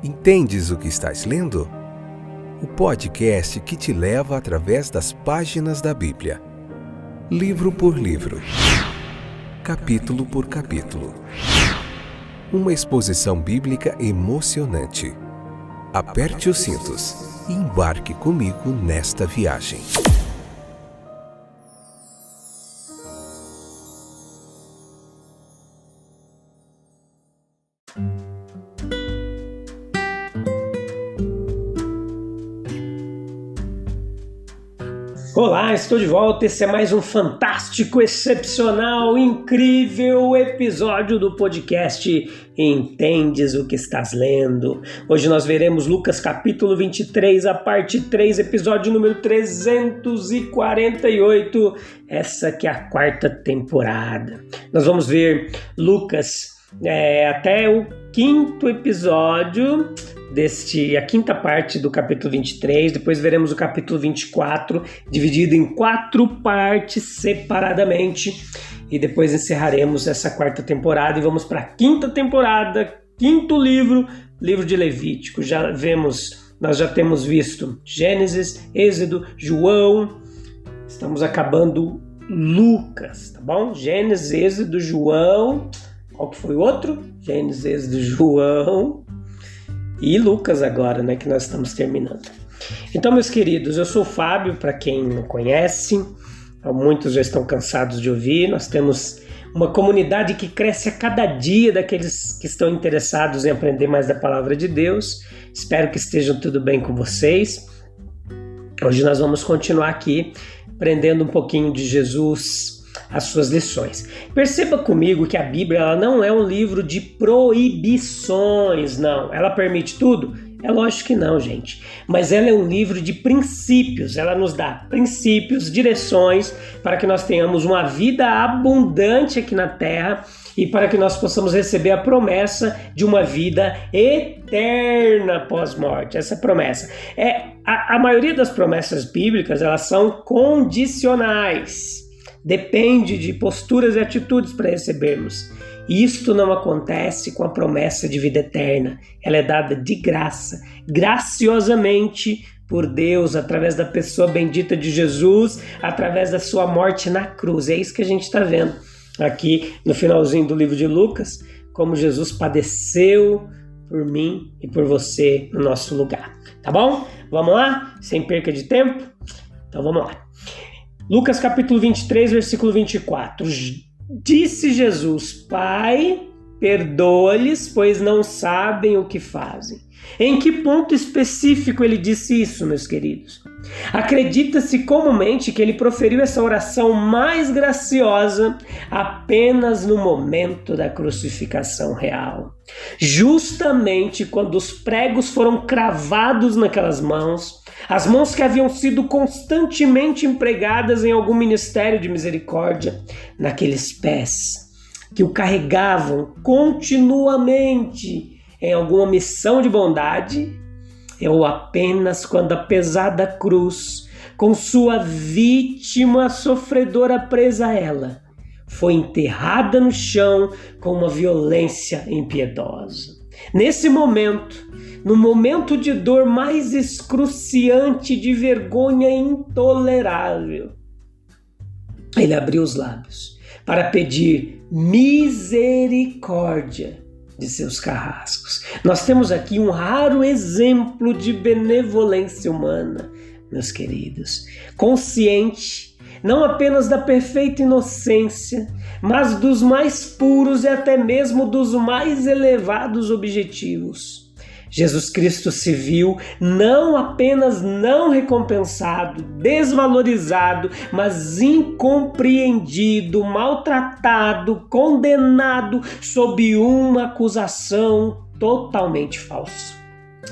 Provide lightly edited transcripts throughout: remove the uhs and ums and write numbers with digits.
Entendes o que estás lendo? O podcast que te leva através das páginas da Bíblia, livro por livro, capítulo por capítulo. Uma exposição bíblica emocionante. Aperte os cintos e embarque comigo nesta viagem. Olá, estou de volta. Esse é mais um fantástico, excepcional, incrível episódio do podcast Entendes o que estás lendo? Hoje nós veremos Lucas capítulo 23, a parte 3, episódio número 348. Essa que é a quarta temporada. Nós vamos ver Lucas até o quinto episódio, a quinta parte do capítulo 23, depois veremos o capítulo 24, dividido em 4 partes separadamente, e depois encerraremos essa quarta temporada e vamos para a quinta temporada, quinto livro de Levítico. Nós já temos visto Gênesis, Êxodo, João, estamos acabando Lucas, tá bom? Gênesis, Êxodo, João, qual que foi o outro? Gênesis, Êxodo, João e Lucas agora, que nós estamos terminando. Então, meus queridos, eu sou o Fábio, para quem não conhece, muitos já estão cansados de ouvir. Nós temos uma comunidade que cresce a cada dia daqueles que estão interessados em aprender mais da Palavra de Deus. Espero que estejam tudo bem com vocês. Hoje nós vamos continuar aqui aprendendo um pouquinho de Jesus, as suas lições. Perceba comigo que a Bíblia ela não é um livro de proibições, não. Ela permite tudo? É lógico que não, gente. Mas ela é um livro de princípios. Ela nos dá princípios, direções para que nós tenhamos uma vida abundante aqui na Terra e para que nós possamos receber a promessa de uma vida eterna pós-morte. Essa promessa. A maioria das promessas bíblicas elas são condicionais. Depende de posturas e atitudes para recebermos. Isto não acontece com a promessa de vida eterna. Ela é dada de graça, graciosamente por Deus, através da pessoa bendita de Jesus, através da sua morte na cruz. É isso que a gente está vendo aqui no finalzinho do livro de Lucas, como Jesus padeceu por mim e por você no nosso lugar. Tá bom? Vamos lá? Sem perca de tempo? Então vamos lá. Lucas capítulo 23, versículo 24. Disse Jesus: Pai, perdoa-lhes, pois não sabem o que fazem. Em que ponto específico ele disse isso, meus queridos? Acredita-se comumente que ele proferiu essa oração mais graciosa apenas no momento da crucificação real. Justamente quando os pregos foram cravados naquelas mãos, as mãos que haviam sido constantemente empregadas em algum ministério de misericórdia, naqueles pés que o carregavam continuamente em alguma missão de bondade, ou apenas quando a pesada cruz, com sua vítima sofredora presa a ela, foi enterrada no chão com uma violência impiedosa. Nesse momento, no momento de dor mais excruciante, de vergonha intolerável, ele abriu os lábios para pedir misericórdia de seus carrascos. Nós temos aqui um raro exemplo de benevolência humana, meus queridos, consciente não apenas da perfeita inocência, mas dos mais puros e até mesmo dos mais elevados objetivos. Jesus Cristo se viu não apenas não recompensado, desvalorizado, mas incompreendido, maltratado, condenado sob uma acusação totalmente falsa.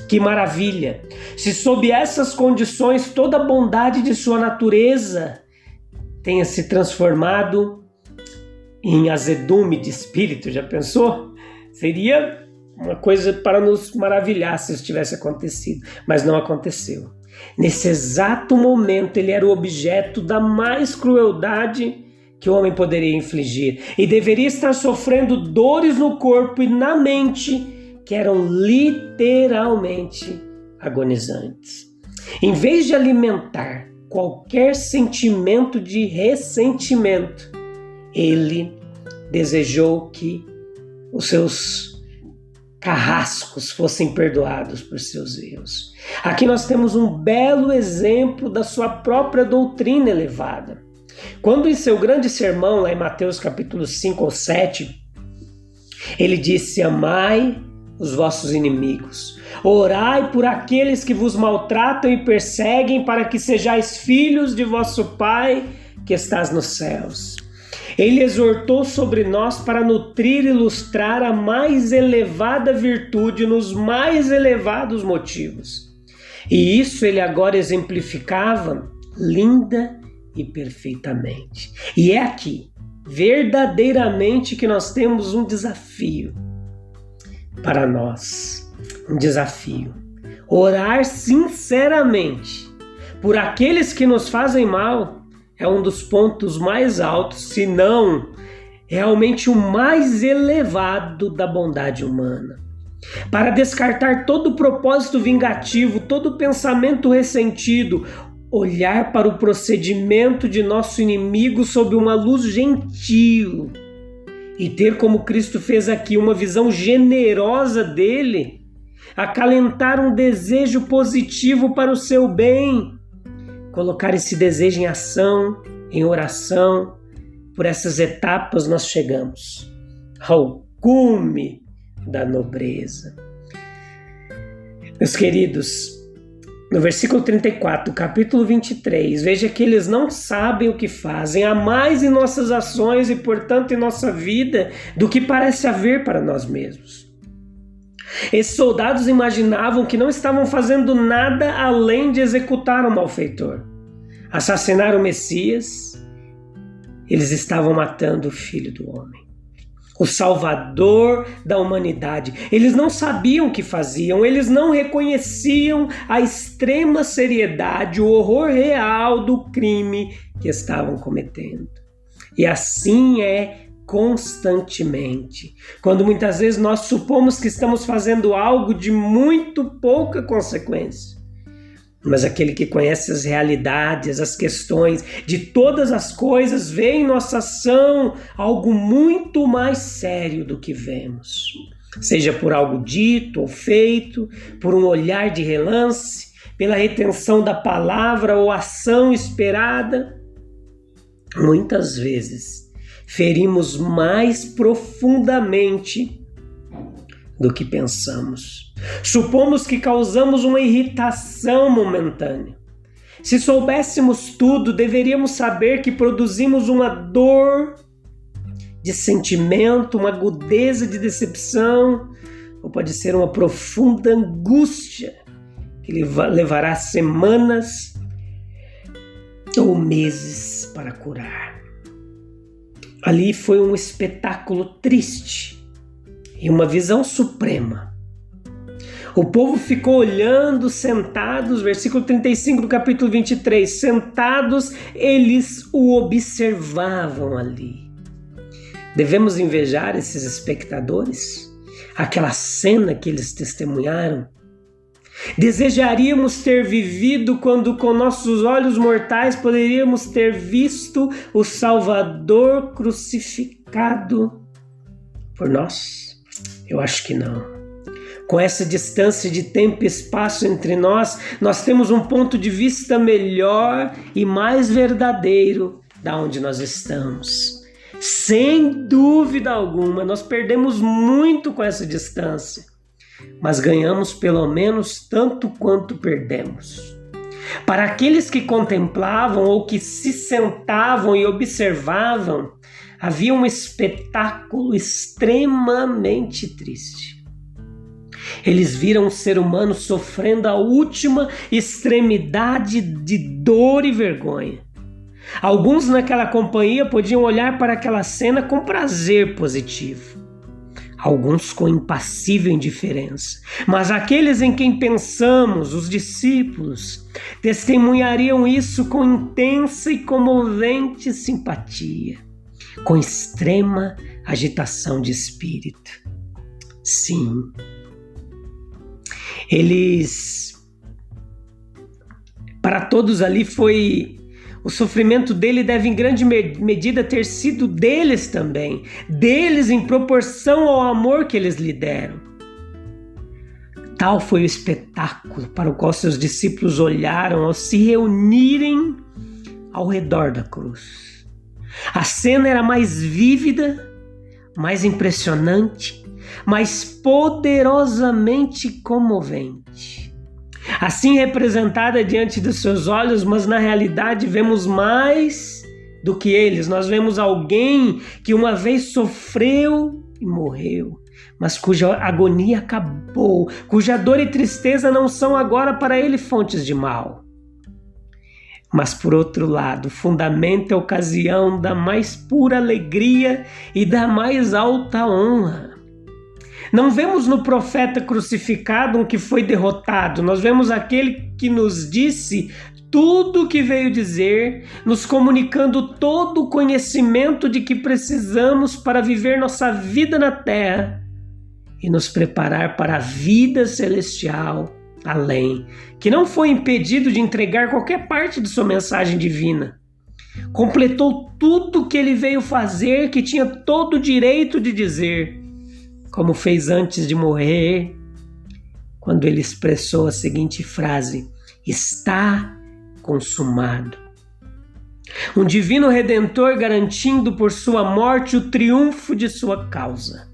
Que maravilha! Se sob essas condições toda a bondade de sua natureza tenha se transformado em azedume de espírito, já pensou? Seria uma coisa para nos maravilhar se isso tivesse acontecido, mas não aconteceu. Nesse exato momento, ele era o objeto da mais crueldade que o homem poderia infligir e deveria estar sofrendo dores no corpo e na mente que eram literalmente agonizantes. Em vez de alimentar qualquer sentimento de ressentimento, ele desejou que os seus carrascos fossem perdoados por seus erros. Aqui nós temos um belo exemplo da sua própria doutrina elevada. Quando em seu grande sermão, lá em Mateus capítulo 5 ou 7, ele disse: amai os vossos inimigos, orai por aqueles que vos maltratam e perseguem, para que sejais filhos de vosso Pai que estás nos céus. Ele exortou sobre nós para nutrir e ilustrar a mais elevada virtude nos mais elevados motivos. E isso ele agora exemplificava linda e perfeitamente. E é aqui, verdadeiramente, que nós temos um desafio para nós. Um desafio. Orar sinceramente por aqueles que nos fazem mal é um dos pontos mais altos, se não realmente o mais elevado da bondade humana. Para descartar todo propósito vingativo, todo pensamento ressentido, olhar para o procedimento de nosso inimigo sob uma luz gentil e ter, como Cristo fez aqui, uma visão generosa dele, acalentar um desejo positivo para o seu bem, colocar esse desejo em ação, em oração. Por essas etapas nós chegamos ao cume da nobreza. Meus queridos, no versículo 34, capítulo 23, veja que eles não sabem o que fazem, há mais em nossas ações e, portanto, em nossa vida do que parece haver para nós mesmos. Esses soldados imaginavam que não estavam fazendo nada além de executar o malfeitor, assassinar o Messias. Eles estavam matando o Filho do Homem, o Salvador da humanidade. Eles não sabiam o que faziam, eles não reconheciam a extrema seriedade, o horror real do crime que estavam cometendo. E assim é constantemente, quando muitas vezes nós supomos que estamos fazendo algo de muito pouca consequência. Mas aquele que conhece as realidades, as questões de todas as coisas, vê em nossa ação algo muito mais sério do que vemos. Seja por algo dito ou feito, por um olhar de relance, pela retenção da palavra ou ação esperada. Muitas vezes ferimos mais profundamente do que pensamos. Supomos que causamos uma irritação momentânea. Se soubéssemos tudo, deveríamos saber que produzimos uma dor de sentimento, uma agudeza de decepção, ou pode ser uma profunda angústia que levará semanas ou meses para curar. Ali foi um espetáculo triste e uma visão suprema. O povo ficou olhando, sentados, versículo 35 do capítulo 23, sentados, eles o observavam ali. Devemos invejar esses espectadores? Aquela cena que eles testemunharam? Desejaríamos ter vivido quando com nossos olhos mortais poderíamos ter visto o Salvador crucificado por nós? Eu acho que não. Com essa distância de tempo e espaço entre nós, nós temos um ponto de vista melhor e mais verdadeiro da onde nós estamos. Sem dúvida alguma, nós perdemos muito com essa distância, mas ganhamos pelo menos tanto quanto perdemos. Para aqueles que contemplavam ou que se sentavam e observavam, havia um espetáculo extremamente triste. Eles viram um ser humano sofrendo a última extremidade de dor e vergonha. Alguns naquela companhia podiam olhar para aquela cena com prazer positivo, alguns com impassível indiferença. Mas aqueles em quem pensamos, os discípulos, testemunhariam isso com intensa e comovente simpatia, com extrema agitação de espírito. Sim, Para todos ali o sofrimento dele deve em grande medida ter sido deles também, deles em proporção ao amor que eles lhe deram. Tal foi o espetáculo para o qual seus discípulos olharam ao se reunirem ao redor da cruz. A cena era mais vívida, mais impressionante, mais poderosamente comovente. Assim representada diante dos seus olhos, mas na realidade vemos mais do que eles. Nós vemos alguém que uma vez sofreu e morreu, mas cuja agonia acabou, cuja dor e tristeza não são agora para ele fontes de mal. Mas por outro lado, fundamenta a ocasião da mais pura alegria e da mais alta honra. Não vemos no profeta crucificado um que foi derrotado, nós vemos aquele que nos disse tudo o que veio dizer, nos comunicando todo o conhecimento de que precisamos para viver nossa vida na terra e nos preparar para a vida celestial além, que não foi impedido de entregar qualquer parte de sua mensagem divina. Completou tudo o que ele veio fazer, que tinha todo o direito de dizer, como fez antes de morrer, quando ele expressou a seguinte frase: está consumado. Um divino redentor garantindo por sua morte o triunfo de sua causa.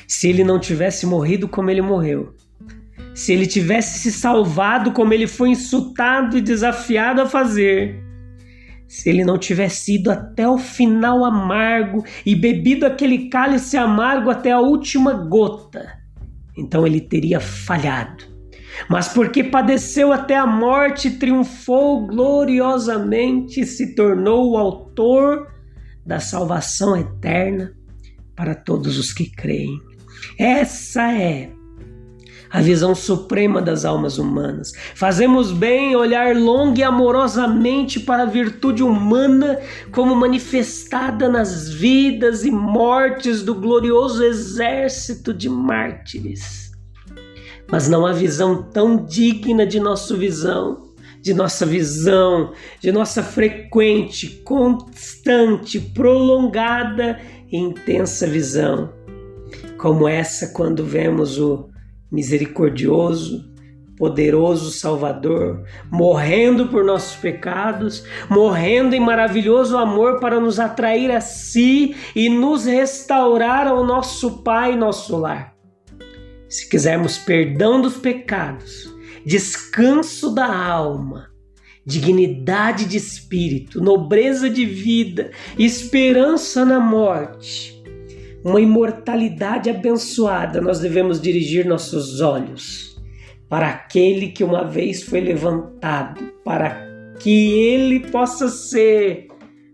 Se ele não tivesse morrido como ele morreu, se ele tivesse se salvado como ele foi insultado e desafiado a fazer, se ele não tivesse ido até o final amargo e bebido aquele cálice amargo até a última gota, então ele teria falhado. Mas porque padeceu até a morte, triunfou gloriosamente e se tornou o autor da salvação eterna para todos os que creem. Essa é a visão suprema das almas humanas. Fazemos bem em olhar longa e amorosamente para a virtude humana como manifestada nas vidas e mortes do glorioso exército de mártires. Mas não há visão tão digna de nossa visão, de nossa frequente, constante, prolongada e intensa visão, como essa quando vemos o misericordioso, poderoso Salvador, morrendo por nossos pecados, morrendo em maravilhoso amor para nos atrair a si e nos restaurar ao nosso Pai e nosso lar. Se quisermos perdão dos pecados, descanso da alma, dignidade de espírito, nobreza de vida, esperança na morte, uma imortalidade abençoada, nós devemos dirigir nossos olhos para aquele que uma vez foi levantado, para que ele possa ser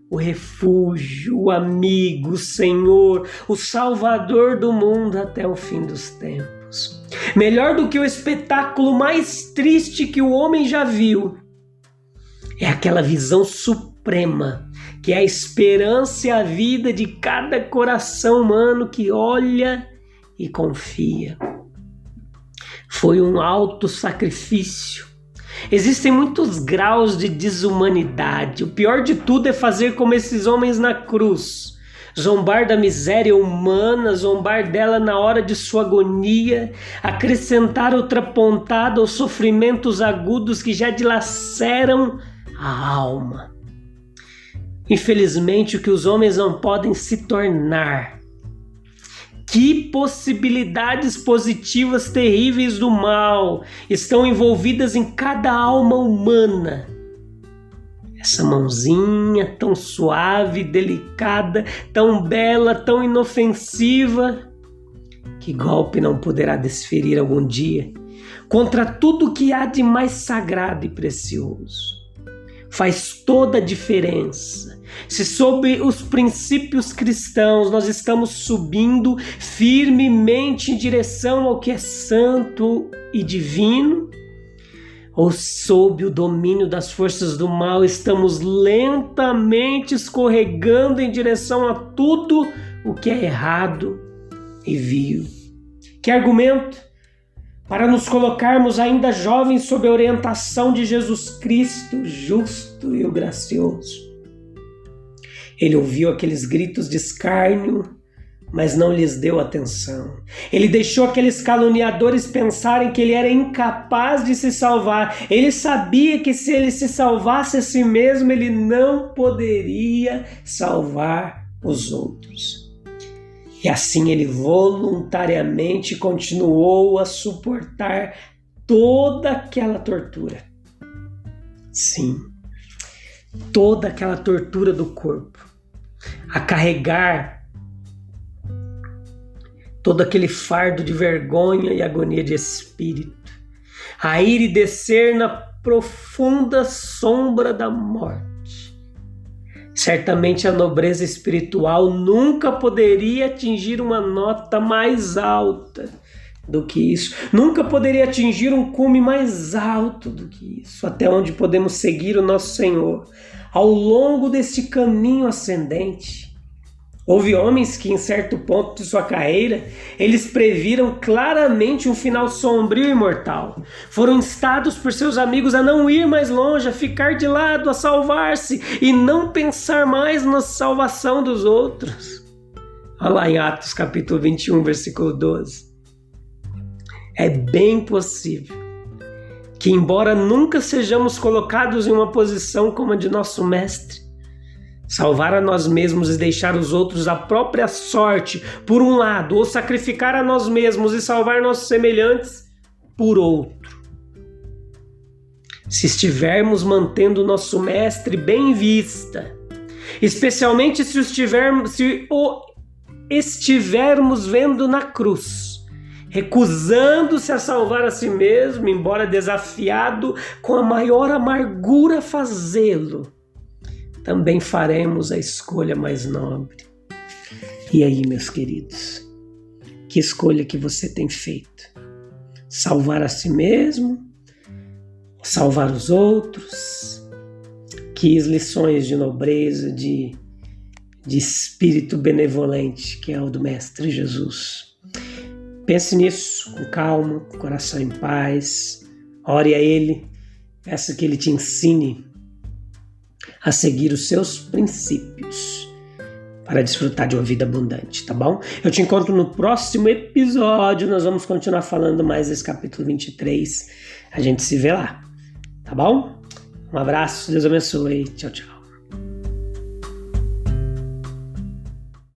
o refúgio, o amigo, o Senhor, o Salvador do mundo até o fim dos tempos. Melhor do que o espetáculo mais triste que o homem já viu, é aquela visão suprema, que é a esperança e a vida de cada coração humano que olha e confia. Foi um alto sacrifício. Existem muitos graus de desumanidade. O pior de tudo é fazer como esses homens na cruz. Zombar da miséria humana, zombar dela na hora de sua agonia, acrescentar outra pontada aos sofrimentos agudos que já dilaceram a alma. Infelizmente, o que os homens não podem se tornar. Que possibilidades positivas terríveis do mal estão envolvidas em cada alma humana. Essa mãozinha tão suave, delicada, tão bela, tão inofensiva, que golpe não poderá desferir algum dia contra tudo que há de mais sagrado e precioso. Faz toda a diferença. Se sob os princípios cristãos nós estamos subindo firmemente em direção ao que é santo e divino, ou sob o domínio das forças do mal estamos lentamente escorregando em direção a tudo o que é errado e vil. Que argumento para nos colocarmos ainda jovens sob a orientação de Jesus Cristo, justo e o gracioso. Ele ouviu aqueles gritos de escárnio, mas não lhes deu atenção. Ele deixou aqueles caluniadores pensarem que ele era incapaz de se salvar. Ele sabia que se ele se salvasse a si mesmo, ele não poderia salvar os outros. E assim ele voluntariamente continuou a suportar toda aquela tortura. Sim, toda aquela tortura do corpo. A carregar todo aquele fardo de vergonha e agonia de espírito. A ir e descer na profunda sombra da morte. Certamente a nobreza espiritual nunca poderia atingir uma nota mais alta do que isso. Nunca poderia atingir um cume mais alto do que isso. Até onde podemos seguir o nosso Senhor ao longo deste caminho ascendente. Houve homens que, em certo ponto de sua carreira, eles previram claramente um final sombrio e mortal. Foram instados por seus amigos a não ir mais longe, a ficar de lado, a salvar-se e não pensar mais na salvação dos outros. Olha lá em Atos capítulo 21, versículo 12. É bem possível que, embora nunca sejamos colocados em uma posição como a de nosso mestre, salvar a nós mesmos e deixar os outros à própria sorte, por um lado, ou sacrificar a nós mesmos e salvar nossos semelhantes, por outro. Se estivermos mantendo o nosso mestre bem em vista, especialmente se o estivermos vendo na cruz, recusando-se a salvar a si mesmo, embora desafiado com a maior amargura a fazê-lo, também faremos a escolha mais nobre. E aí, meus queridos, que escolha que você tem feito? Salvar a si mesmo? Salvar os outros? Que lições de nobreza, de espírito benevolente que é o do Mestre Jesus. Pense nisso com calma, com o coração em paz. Ore a Ele, peça que Ele te ensine a seguir os seus princípios para desfrutar de uma vida abundante, tá bom? Eu te encontro no próximo episódio, nós vamos continuar falando mais desse capítulo 23, a gente se vê lá, tá bom? Um abraço, Deus abençoe, tchau, tchau.